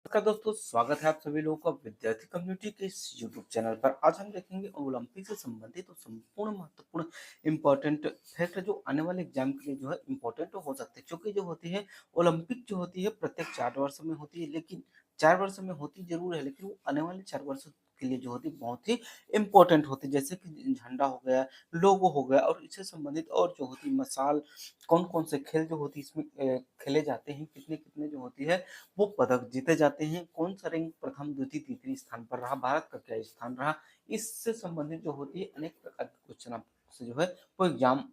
नमस्कार दोस्तों, स्वागत है आप सभी लोगों का विद्यार्थी कम्युनिटी के इस यूट्यूब चैनल पर। आज हम देखेंगे ओलंपिक से संबंधित और संपूर्ण महत्वपूर्ण इंपॉर्टेंट फैक्ट जो आने वाले एग्जाम के लिए जो है इंपॉर्टेंट हो सकते हैं। क्योंकि जो होती है ओलंपिक जो होती है प्रत्येक 4 वर्ष में होती है, लेकिन 4 वर्ष में होती जरूर है, लेकिन वो आने वाले 4 वर्ष के लिए जो होती है बहुत ही इंपॉर्टेंट होती है। जैसे कि झंडा हो गया, लोगो हो गया और इससे संबंधित और जो होती है मसाल, कौन कौन से खेल जो होती है इसमें खेले जाते हैं, कितने कितने जो होती है वो पदक जीते जाते हैं, कौन सा रैंक प्रथम द्वितीय तीसरी स्थान पर रहा, भारत का क्या स्थान रहा, इससे संबंधित जो होती है अनेक प्रकार के क्वेश्चन आपसे जो है वो एग्जाम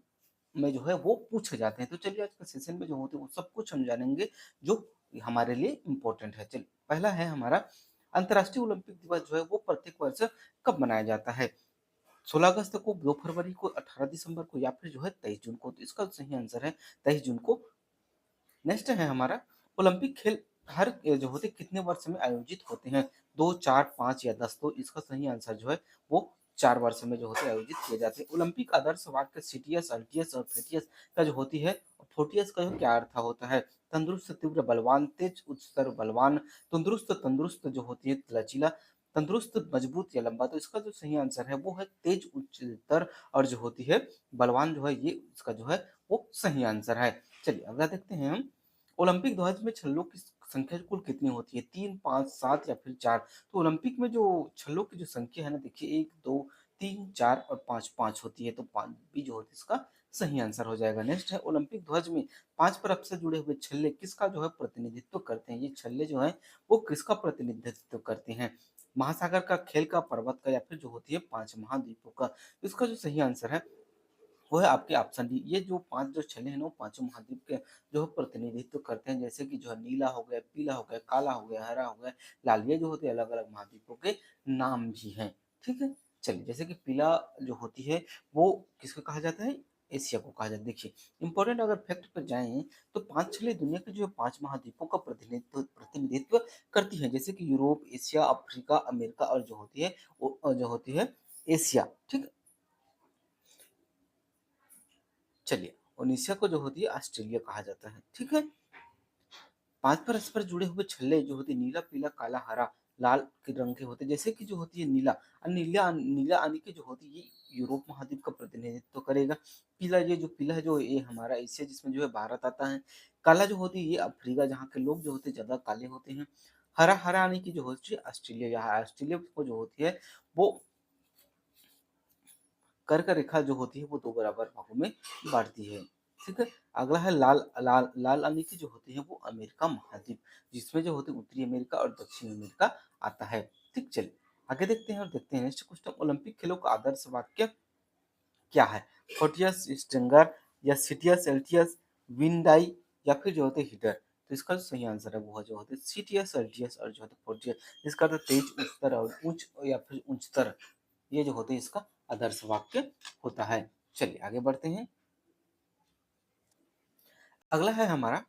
में जो है वो पूछे जाते हैं। तो चलिए आज के सेशन में जो होते हैं वो सब कुछ हम जानेंगे जो हमारे लिए इम्पोर्टेंट है। चलिए पहला है हमारा अंतर्राष्ट्रीय ओलंपिक दिवस जो है वो प्रत्येक वर्ष कब मनाया जाता है? 16 अगस्त को, 2 फरवरी को, 18 दिसंबर को या फिर जो है 23 जून को। तो इसका सही आंसर है 23 जून को। नेक्स्ट है हमारा ओलंपिक खेल हर जो होते कितने वर्ष में आयोजित होते हैं? 2, 4, 5 या 10। तो इसका सही आंसर जो है वो 4 वर्ष में जो होते आयोजित किए जाते हैं। ओलंपिक आदर्श वाक्य सीटीएस, अल्टीएस और फेटियस का जो होती है, फोर्टियस का जो क्या अर्थ होता है? तंदुरुस्त, तीव्र, बलवान, तेज, उच्चतर, बलवान, तंदुरुस्त, तंदुरुस्त जो होती है लचीला, तंदुरुस्त, मजबूत या लंबा। तो इसका जो सही आंसर है वो है तेज, उच्चतर और जो होती है बलवान जो है, ये इसका जो है वो सही आंसर है। चलिए अगला देखते हैं हम। ओलंपिक ध्वज में छल्लों की संख्या कुल कितनी होती है? 3, 5, 7 या फिर 4। तो ओलंपिक में जो छल्लों की जो संख्या है ना, देखिए 1, 2, 3, 4 और 5 5 होती है। तो 5 भी जो होती है इसका सही आंसर हो जाएगा। नेक्स्ट है ओलंपिक ध्वज में 5 परत से जुड़े हुए छल्ले किसका जो है प्रतिनिधित्व करते हैं? ये छल्ले जो है वो किसका प्रतिनिधित्व करते हैं? महासागर का, खेल का, पर्वत का या फिर जो होती है 5 महाद्वीपों का। इसका जो सही आंसर है वो है आपके ऑप्शन डी। ये जो 5 जो छल्ले हैं ना, वो पाँचों महाद्वीप के जो है प्रतिनिधित्व करते हैं। जैसे कि जो है नीला हो गया, पीला हो गया, काला हो गया, हरा हो गया, लाल। ये जो होते हैं अलग-अलग महाद्वीपों के नाम भी हैं। ठीक है? चलिए जैसे कि पीला जो होती है वो किसको कहा जाता है? एशिया को कहा जाता है। देखिए इंपॉर्टेंट अगर फैक्ट पर जाएँ तो 5 छल्ले दुनिया के जो 5 महाद्वीपों का प्रतिनिधित्व करती हैं। जैसे कि यूरोप, एशिया, अफ्रीका, अमेरिका और जो होती है वो जो होती है एशिया। ठीक है? चलिए ओडिशा को जो होती है ऑस्ट्रेलिया कहा जाता है। ठीक है? 5 परस्पर जुड़े हुए छल्ले जो होते हैं नीला, पीला, काला, हरा, लाल के रंग के होते हैं। जैसे कि जो होती है नीला, नीला नीला आने की जो होती है ये यूरोप महाद्वीप का प्रतिनिधित्व करेगा। पीला, ये जो पीला है जो ये हमारा एशिया जिसमें जो है भारत आता है। काला जो होती है ये अफ्रीका जहाँ के लोग जो होते हैं ज़्यादा काले होते हैं। हरा हरा आने की जो होती है ऑस्ट्रेलिया, यहाँ ऑस्ट्रेलिया को जो होती है वो कर्क रेखा जो होती है वो 2 बराबर भागों में बाँटती है। ठीक है? अगला है लाल लाल लाल रंग की जो होती है वो अमेरिका महाद्वीप, जिसमें जो होती है उत्तरी अमेरिका और दक्षिण अमेरिका आता है। ठीक, चलिए आगे देखते हैं और देखते हैं नेक्स्ट क्वेश्चन। ओलंपिक खेलों का आदर्श वाक्य क्या है? फोर्टियस, स्ट्रिंगर या सिटियस, एल्टियस, विंडाई या फिर जो होते हैं हिटर। तो इसका जो सही आंसर है वो जो होते हैं सिटियस, एल्टियस और जो होता है फोर्टियस। इसका तो तेज, उच्चतर और उच्च या फिर उच्चतर, ये जो होते हैं इसका आदर्श वाक्य होता है। चलिए आगे बढ़ते हैं। अगला है हमारा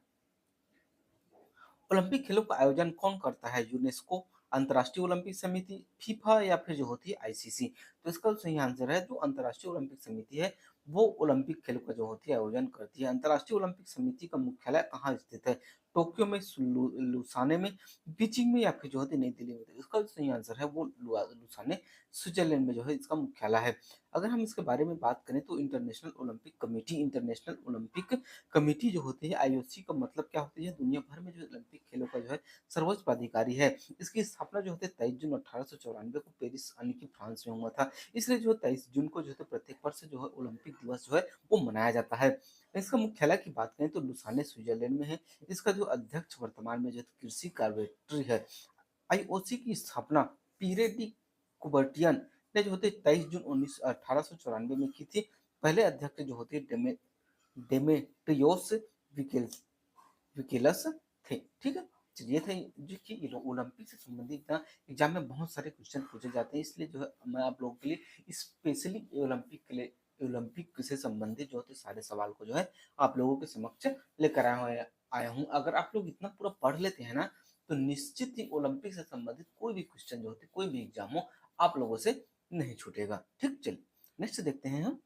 ओलंपिक खेलों का आयोजन कौन करता है? यूनेस्को, अंतर्राष्ट्रीय ओलंपिक समिति, फीफा या फिर जो होती है आईसीसी। तो इसका सही आंसर है जो अंतर्राष्ट्रीय ओलंपिक समिति है वो ओलंपिक खेलों का जो होती है आयोजन करती है। अंतर्राष्ट्रीय ओलंपिक समिति का मुख्यालय कहाँ स्थित है? टोक्यो में, लुसाने में, बीजिंग में या फिर जो होती है नई दिल्ली में। तो इसका जो सही आंसर है वो लुसाने, स्विट्जरलैंड में जो है इसका मुख्यालय है। अगर हम इसके बारे में बात करें तो international Olympic committee, international Olympic committee जो होती है आईओसी का मतलब क्या होती है? दुनिया भर में जो ओलंपिक खेलों का जो है सर्वोच्च पदाधिकारी है। इसकी स्थापना जो होती है 23 जून 1894 को पेरिस यानी कि फ्रांस में हुआ था। इसलिए जो 23 जून को जो है प्रत्येक वर्ष जो है ओलंपिक दिवस जो है वो मनाया जाता है। इसका मुख्यालय की बात करें तो लुसाने, स्विट्जरलैंड में है। इसका जो अध्यक्ष वर्तमान में जो है कृषि कार्बेट्री है। आईओसी की स्थापना पीरे डी कुबर्टियन ने जो होते 23 जून 1894 में की थी। पहले अध्यक्ष जो होते डेमेट्रियोस विकिल्स विकिलस थे। ठीक है? चलिए थे जो कि ओलंपिक से संबंधित ना एग्जाम में बहुत सारे क्वेश्चन पूछे जाते हैं, इसलिए जो है मैं आप लोगों के लिए स्पेशली ओलंपिक के लिए ओलंपिक से संबंधित जो होते सारे सवाल को जो है आप लोगों के समक्ष लेकर आया हूँ। अगर आप लोग इतना पूरा पढ़ लेते हैं ना तो निश्चित ही ओलंपिक से संबंधित कोई भी क्वेश्चन जो होते कोई भी एग्जाम हो आप लोगों से नहीं छूटेगा। ठीक, चलिए नेक्स्ट देखते हैं हम।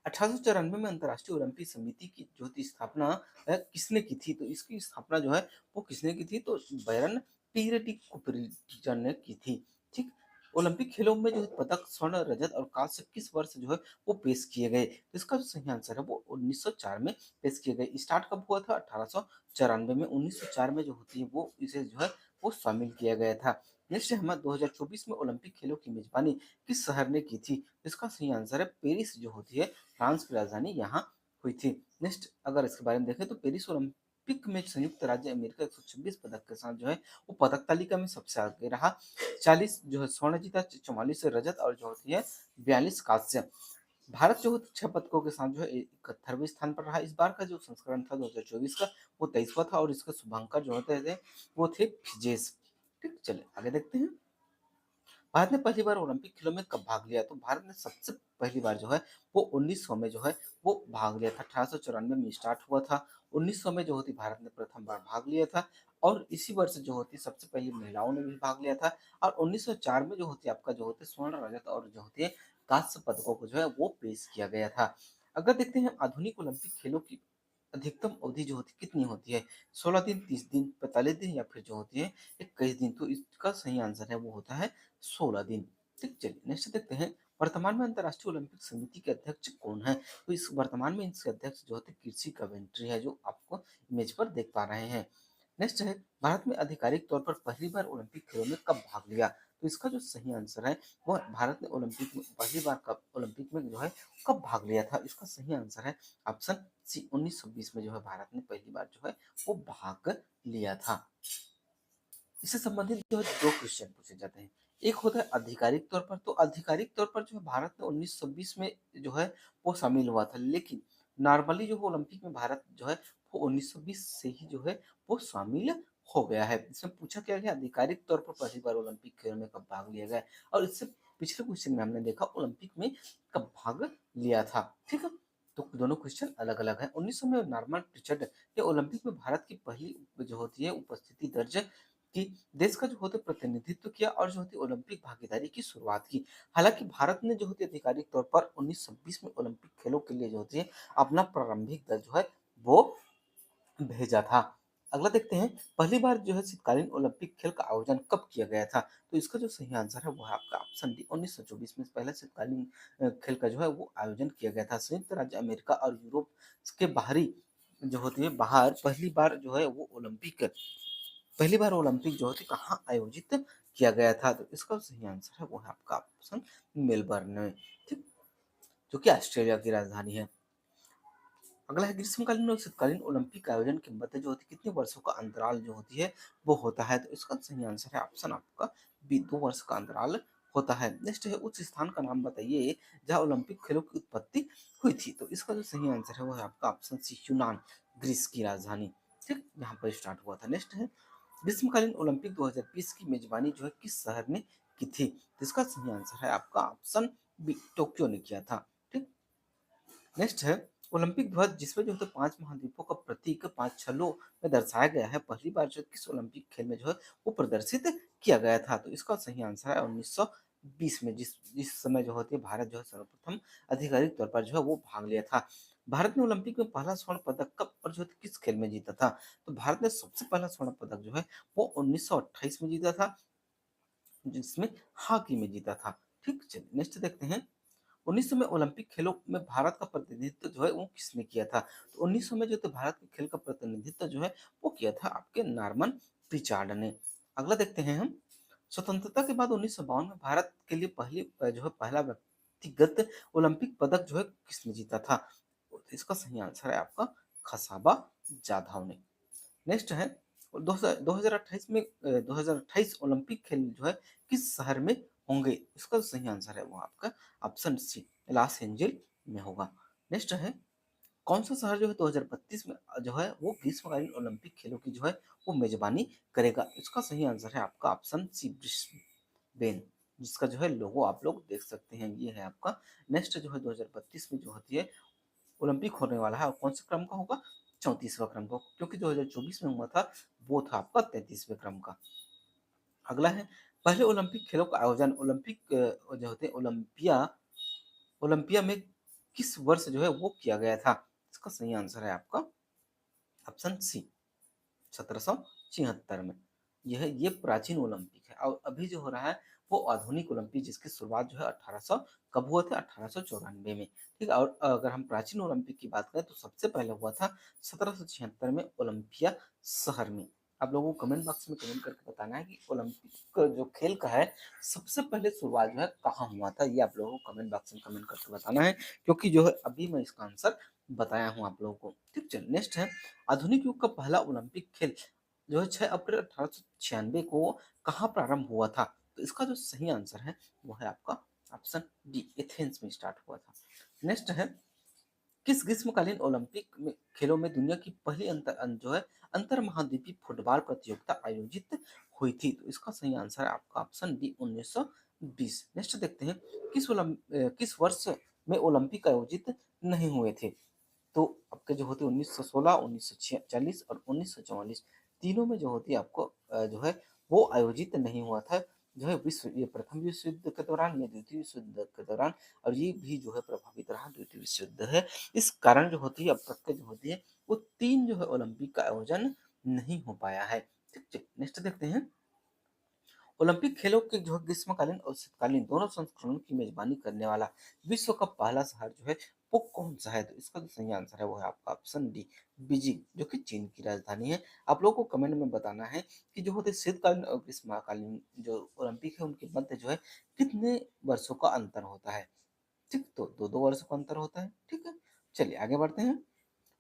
1894 में अंतर्राष्ट्रीय ओलंपिक समिति की जो थी स्थापना किसने की थी? तो इसकी स्थापना जो है वो किसने की थी? तो बैरन पीरेटी कुपरेटिजन ने की थी। ठीक? ओलंपिक खेलों में जो है पदक स्वर्ण, रजत और कांस्य किस वर्ष जो है वो पेश किए गए? तो इसका जो सही आंसर है वो 1904 में पेश किए गए। स्टार्ट कब हुआ था? 1894 में। 1904 में जो होती है वो इसे जो है वो शामिल किया गया था। नेक्स्ट है हमारा 2024 में ओलंपिक खेलों की मेजबानी किस शहर ने की थी? इसका सही आंसर है पेरिस जो होती है फ्रांस की राजधानी यहाँ हुई थी। नेक्स्ट अगर इसके बारे में देखें तो पेरिस ओलंपिक में संयुक्त राज्य अमेरिका 126 पदक के साथ जो है वो पदक तालिका में सबसे आगे रहा। 40 जो है स्वर्ण जीता, 44 रजत और जो होती है 42 कांस्य। भारत जो है 6 पदकों के साथ जो है 71वें स्थान पर रहा। इस बार का जो संस्करण था 2024 का वो 23वां था और इसके शुभंकर जो होते थे वो थे फिजेस। ठीक, चलिए आगे देखते हैं। भारत ने पहली बार ओलंपिक खेलों में कब भाग लिया? तो भारत ने सबसे पहली बार जो है वो 1900 में जो है वो भाग लिया था। 1894 में स्टार्ट हुआ था। 1900 में जो होती भारत ने प्रथम बार भाग लिया था और इसी वर्ष जो होती सबसे पहले महिलाओं ने भी भाग लिया था और 1904 में जो होती आपका जो होते स्वर्ण, रजत और जो होती है कांस्य पदकों को जो है वो पेश किया गया था। अगर देखते हैं आधुनिक ओलंपिक खेलों की अधिकतम अवधि जो होती कितनी होती है? 16 दिन, 30 दिन, 45 दिन या फिर जो होती है 21 दिन। तो इसका सही आंसर है वो होता है 16 दिन। ठीक, चलिए नेक्स्ट देखते हैं। वर्तमान में अंतर्राष्ट्रीय ओलंपिक समिति के अध्यक्ष कौन है? तो इस वर्तमान में इसके अध्यक्ष जो होते कृषि कवेंट्री है जो आपको इमेज पर देख पा रहे हैं। नेक्स्ट है भारत में आधिकारिक तौर पर पहली बार ओलंपिक खेलों में कब भाग लिया? तो इसका जो सही आंसर है वो भारत ने ओलंपिक में पहली बार कब ओलंपिक में जो है कब भाग लिया था? इसका सही आंसर है ऑप्शन सी 1920 में जो है भारत ने पहली बार जो है वो भाग लिया था। इससे संबंधित जो है 2 क्वेश्चन पूछे जाते हैं। एक होता है आधिकारिक तौर पर, तो आधिकारिक तौर पर जो है भारत ने 1920 में जो है वो शामिल हुआ था, लेकिन नॉर्मली जो है ओलंपिक में भारत जो है वो 1920 से ही जो है वो शामिल हो गया है। इसमें पूछा क्या गया आधिकारिक तौर पर पहली बार ओलंपिक खेल में कब भाग लिया गया और इससे पिछले क्वेश्चन में हमने देखा ओलंपिक में कब भाग लिया था। ठीक है, तो दोनों क्वेश्चन अलग अलग है। 1900 में नॉर्मन रिचर्ड ने ओलंपिक में भारत की पहली जो होती है उपस्थिति दर्ज कि देश का जो होते प्रतिनिधित्व किया और जो होती ओलंपिक भागीदारी की शुरुआत की। हालांकि भारत ने जो होती आधिकारिक तौर पर 1920 में ओलंपिक खेलों के लिए जो होती है अपना प्रारंभिक दल जो है वो भेजा था। अगला देखते हैं पहली बार जो है शीतकालीन ओलंपिक खेल का आयोजन कब किया गया था? तो इसका जो सही आंसर है वो है आपका ऑप्शन डी 1924 में पहला शीतकालीन खेल का जो है वो आयोजन किया गया था। संयुक्त राज्य अमेरिका और यूरोप के बाहरी जो होती है बाहर पहली बार ओलंपिक जो होती कहाँ आयोजित किया गया था? तो इसका सही आंसर है वो है आपका ऑप्शन मेलबर्न में। ठीक, जो कि ऑस्ट्रेलिया की राजधानी है। अगला है ग्रीष्मकालीन और शीतकालीन ओलंपिक आयोजन के मध्य जो होती कितने वर्षों का अंतराल जो होती है वो होता है? तो इसका सही आंसर है ऑप्शन आपका बी 2 वर्ष का अंतराल होता है। नेक्स्ट है उस स्थान का नाम बताइए जहाँ ओलंपिक खेलों की उत्पत्ति हुई थी। तो इसका जो सही आंसर है वो है आपका ऑप्शन सी यूनान, ग्रीस की राजधानी। ठीक, यहाँ पर स्टार्ट हुआ था। नेक्स्ट है ग्रीष्मकालीन ओलंपिक 2020 की मेजबानी जो है किस शहर ने की थी? तो इसका सही आंसर है आपका ऑप्शन बी टोक्यो ने किया था। ठीक, नेक्स्ट है ओलंपिक ध्वज जिसमें जो है 5 महाद्वीपों का प्रतीक 5 छल्लों में दर्शाया गया है पहली बार जो किस ओलंपिक खेल में जो है वो प्रदर्शित किया गया था? तो इसका सही आंसर है 1920 में जिस जिस समय जो होती है भारत जो है सर्वप्रथम आधिकारिक तौर पर जो है वो भाग लिया था। भारत ने ओलंपिक में पहला स्वर्ण पदक कब और जो है किस खेल में जीता था? तो भारत ने सबसे पहला स्वर्ण पदक जो है वो 1928 में जीता था जिसमें हॉकी में जीता था। ठीक, चलिए नेक्स्ट देखते हैं। 1900 में ओलंपिक खेलों में भारत का प्रतिनिधित्व जो है वो किसने किया था? तो 1900 में जो तो भारत के खेल का प्रतिनिधित्व जो है वो किया था आपके नॉर्मन पिचार्ड ने। अगला देखते हैं हम। स्वतंत्रता के बाद 1952 में भारत के लिए पहली जो है पहला व्यक्तिगत ओलंपिक पदक जो है किसने जीता था? तो इसका सही आंसर है आपका खसाबा जाधव ने। नेक्स्ट है 2028 में 2028 ओलंपिक खेल जो है किस शहर में होंगे? इसका सही आंसर है वो आपका ऑप्शन सी लॉस एंजिल में होगा। नेक्स्ट है कौन सा शहर जो है 2032 में जो है वो ग्रीष्मकालीन ओलंपिक खेलों की जो है वो मेजबानी करेगा? इसका सही आंसर है आपका ऑप्शन सी ब्रिस्बेन, जिसका जो है लोगो आप लोग देख सकते हैं ये है आपका। नेक्स्ट जो है 2032 में जो होती है ओलंपिक होने वाला है और कौन से क्रम का होगा? 34वां क्रम का, क्योंकि 2024 में हुआ था वो था आपका 33वें क्रम का। अगला है पहले ओलंपिक खेलों का आयोजन ओलंपिक जो होते हैं ओलंपिया ओलंपिया में किस वर्ष जो है वो किया गया था? इसका सही आंसर है आपका ऑप्शन सी 1776 में। यह ये प्राचीन ओलंपिक है और अभी जो हो रहा है वो आधुनिक ओलंपिक जिसकी शुरुआत जो है 1800 कब हुआ था? 1894 में। ठीक है? और अगर हम प्राचीन ओलंपिक की बात करें तो सबसे पहले हुआ था 1776 में ओलंपिया शहर में। आप लोगों को कमेंट बॉक्स में कमेंट करके बताना है कि ओलंपिक जो खेल का है सबसे पहले शुरुआत जो है कहाँ हुआ था? ये आप लोगों को कमेंट बॉक्स में कमेंट करके बताना है, क्योंकि जो है अभी मैं इसका आंसर बताया हूँ आप लोगों को। ठीक, चलिए नेक्स्ट है आधुनिक युग का पहला ओलंपिक खेल जो है 6 अप्रैल 1896 को कहाँ प्रारंभ हुआ था? तो इसका जो सही आंसर है वो है आपका ऑप्शन डी, एथेंस में स्टार्ट हुआ था। नेक्स्ट है किस ग्रीष्मकालीन ओलंपिक में खेलों में दुनिया की पहली जो है अंतर महाद्वीपीय फुटबॉल प्रतियोगिता आयोजित हुई थी? तो इसका सही आंसर है आपका ऑप्शन डी 1920। नेक्स्ट देखते हैं किस वर्ष में ओलंपिक आयोजित नहीं हुए थे? तो आपके जो होते हैं 1916, 1940 और 1944 तीनों में जो होती है आपको जो है वो आयोजित नहीं हुआ था। जो है ये प्रथम विश्व युद्ध के दौरान, ये द्वितीय विश्व युद्ध के दौरान और ये भी जो है प्रभावित रहा द्वितीय विश्व युद्ध है। इस कारण जो होती है अब तक के जो होती है वो 3 जो है ओलंपिक का आयोजन नहीं हो पाया है। ठीक है, नेक्स्ट देखते हैं ओलंपिक खेलों के जो है ग्रीष्मकालीन और शीतकालीन दोनों संस्करणों की मेजबानी करने वाला विश्व का पहला शहर जो है वो कौन सा है? तो इसका जो सही आंसर है वो है आपका ऑप्शन डी, बीजिंग, जो कि चीन की राजधानी है। आप लोगों को कमेंट में बताना है कि जो होते शीतकालीन और ग्रीष्मकालीन जो ओलंपिक है उनके मध्य जो है कितने वर्षों का अंतर होता है? ठीक, तो दो दो वर्षों का अंतर होता है। ठीक है, चलिए आगे बढ़ते हैं।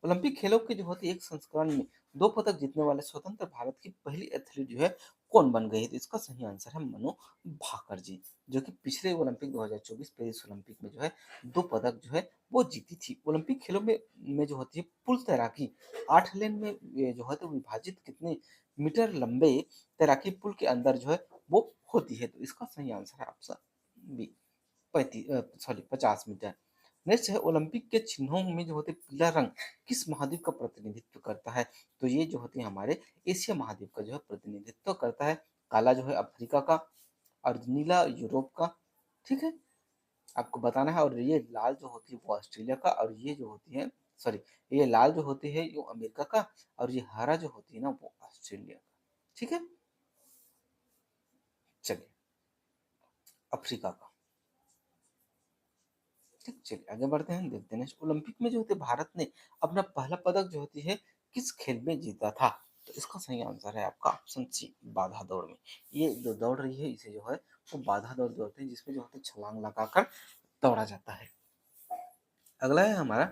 ओलंपिक खेलों के जो होती है एक संस्करण में 2 पदक जीतने वाले स्वतंत्र भारत की पहली एथलीट जो है कौन बन गई है? तो इसका सही आंसर है मनु भाकर जी, जो कि पिछले ओलंपिक 2024 पेरिस ओलंपिक में जो है 2 पदक जो है वो जीती थी। ओलंपिक खेलों में जो होती है पुल तैराकी 8 लेन में ये जो है तो विभाजित कितने मीटर लंबे तैराकी पुल के अंदर जो है वो होती है? तो इसका सही आंसर है ऑप्शन बी 50 मीटर। नेक्स्ट है ओलंपिक के चिन्हों में जो होते पीला रंग किस महाद्वीप का प्रतिनिधित्व करता है? तो ये जो होते हैं हमारे एशिया महाद्वीप का जो है प्रतिनिधित्व करता है। काला जो है अफ्रीका का और नीला यूरोप का। ठीक है, आपको बताना है। और ये लाल जो होती है वो ऑस्ट्रेलिया का और ये जो होती है सॉरी ये लाल जो होती है वो अमेरिका का और ये हरा जो होती है ना वो ऑस्ट्रेलिया का। ठीक है, चलिए अफ्रीका का। ठीक, चलिए आगे बढ़ते हैं, देखते हैं ओलंपिक में जो होते भारत ने अपना पहला पदक जो होती है किस खेल में जीता था? तो इसका सही आंसर है आपका ऑप्शन सी, बाधा दौड़ में। ये जो दौड़ रही है इसे जो है वो बाधा दौड़ दौड़ते हैं जिसमें जो होते छलांग लगाकर दौड़ा जाता है। अगला है हमारा,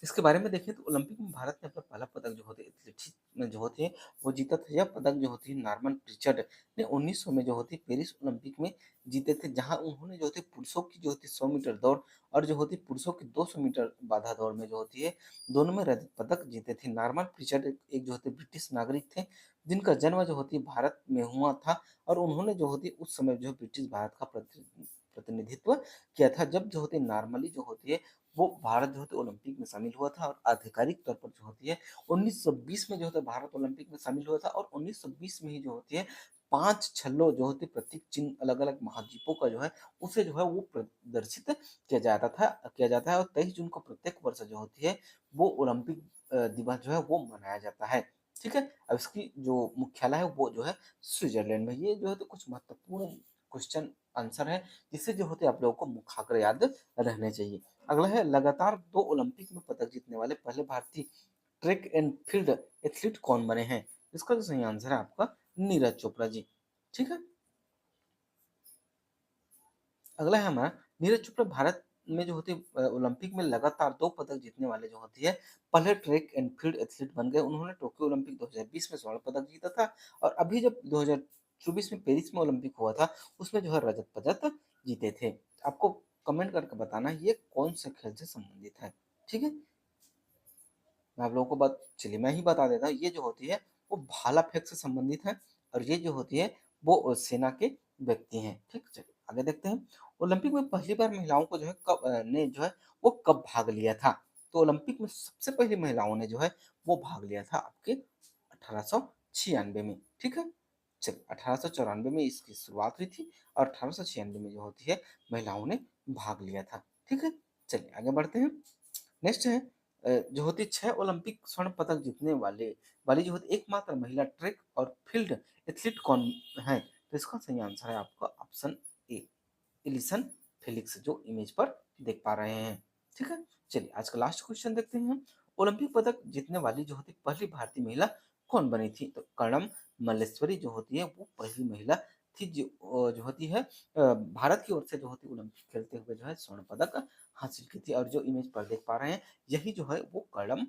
इसके बारे में देखें तो ओलंपिक में भारत ने अपना पहला पदक जो होते एथलेटिक्स में जो होती है वो जीता था। यह पदक जो होती है नॉर्मन प्रिचर्ड ने 1900 में जो होती है पेरिस ओलंपिक में जीते थे, जहां उन्होंने जो होती है पुरुषों की जो होती है 100 मीटर दौड़ और जो होती है पुरुषों की 200 मीटर बाधा दौड़ में जो होती है दोनों में रजत पदक जीते थे। नॉर्मन प्रिचर्ड एक जो होते ब्रिटिश नागरिक थे जिनका जन्म जो होती है भारत में हुआ था और उन्होंने जो होती है उस समय जो है ब्रिटिश भारत का प्रतिनिधित्व किया था जब जो होती है नॉर्मली जो होती है वो भारत जो होता है ओलंपिक में शामिल हुआ था। और आधिकारिक तौर पर जो होती है 1920 में जो होता है भारत ओलंपिक में शामिल हुआ था और 1920 में ही जो होती है 5 छल्लों जो होती है प्रतीक चिन्ह अलग-अलग महाद्वीपों का जो है उसे जो है वो प्रदर्शित किया जाता है और 23 जून को प्रत्येक वर्ष जो होती है वो ओलंपिक दिवस जो है वो मनाया जाता है। ठीक है? अब इसकी जो मुख्यालय है वो जो है स्विट्जरलैंड में। ये जो है तो कुछ महत्वपूर्ण क्वेश्चन आंसर है जिससे जो होते हैं आप लोगों को मुखाग्र याद रहने चाहिए। अगला है लगातार 2 ओलंपिक में पदक जीतने वाले पहले भारतीय ट्रैक एंड फील्ड एथलीट कौन बने हैं? इसका जो सही आंसर है आपका नीरज चोपड़ा जी। ठीक है, अगला है हमारा नीरज चोपड़ा भारत में जो होती है ओलंपिक में लगातार 2 पदक जीतने वाले जो होती है पहले ट्रैक एंड फील्ड एथलीट बन गए। उन्होंने टोक्यो ओलंपिक 2020 में स्वर्ण पदक जीता था और अभी जब 2024 में पेरिस में ओलंपिक हुआ था उसमें जो है रजत पदक जीते थे। आपको कमेंट करके बताना है ये कौन से खेल से संबंधित है। ठीक है, मैं आप लोगों को चलिए मैं ही बता देता हूँ। ये जो होती है वो भाला फेंक से संबंधित है और ये जो होती है वो सेना के व्यक्ति हैं। ठीक, चलिए आगे देखते हैं ओलंपिक में पहली बार महिलाओं को जो है ने जो है वो कब भाग लिया था? तो ओलंपिक में सबसे पहली महिलाओं ने जो है वो भाग लिया था आपके 1896 में। ठीक है, चलिए 1894 में इसकी शुरुआत हुई थी और 1896 में जो होती है महिलाओं ने भाग लिया था। ठीक है, चलिए आगे बढ़ते हैं। नेक्स्ट है जो होती है 6 ओलंपिक स्वर्ण पदक जीतने वाली जो होती है एकमात्र महिला ट्रैक और फील्ड एथलीट कौन है? तो इसका सही आंसर है आपका ऑप्शन ए, एलिसन फेलिक्स, जो इमेज पर देख पा रहे हैं। ठीक है? चलिए आज का लास्ट क्वेश्चन देखते हैं हम। ओलंपिक पदक जीतने वाली जो होती है पहली भारतीय महिला कौन बनी थी? तो कर्णम मल्लेश्वरी जो होती है वो पहली महिला थी जो होती है भारत की ओर से जो होती है ओलंपिक खेलते हुए जो है स्वर्ण पदक हासिल की थी, और जो इमेज पर देख पा रहे हैं यही जो है वो कर्णम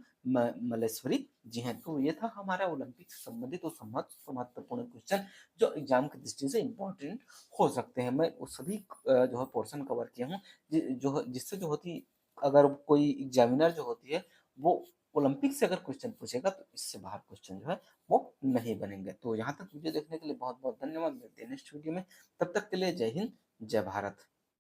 मल्लेश्वरी जी हैं। तो ये था हमारा ओलंपिक से संबंधित और महत्वपूर्ण क्वेश्चन जो एग्जाम की दृष्टि से इम्पोर्टेंट हो सकते हैं। मैं वो सभी जो है पोर्शन कवर किया हूँ जिससे जो होती अगर कोई एग्जामिनर जो होती है वो ओलंपिक से अगर क्वेश्चन पूछेगा तो इससे बाहर क्वेश्चन जो है वो नहीं बनेंगे। तो यहाँ तक वीडियो देखने के लिए बहुत बहुत धन्यवाद। मिलते हैं नेक्स्ट वीडियो में, तब तक के लिए जय हिंद जय भारत।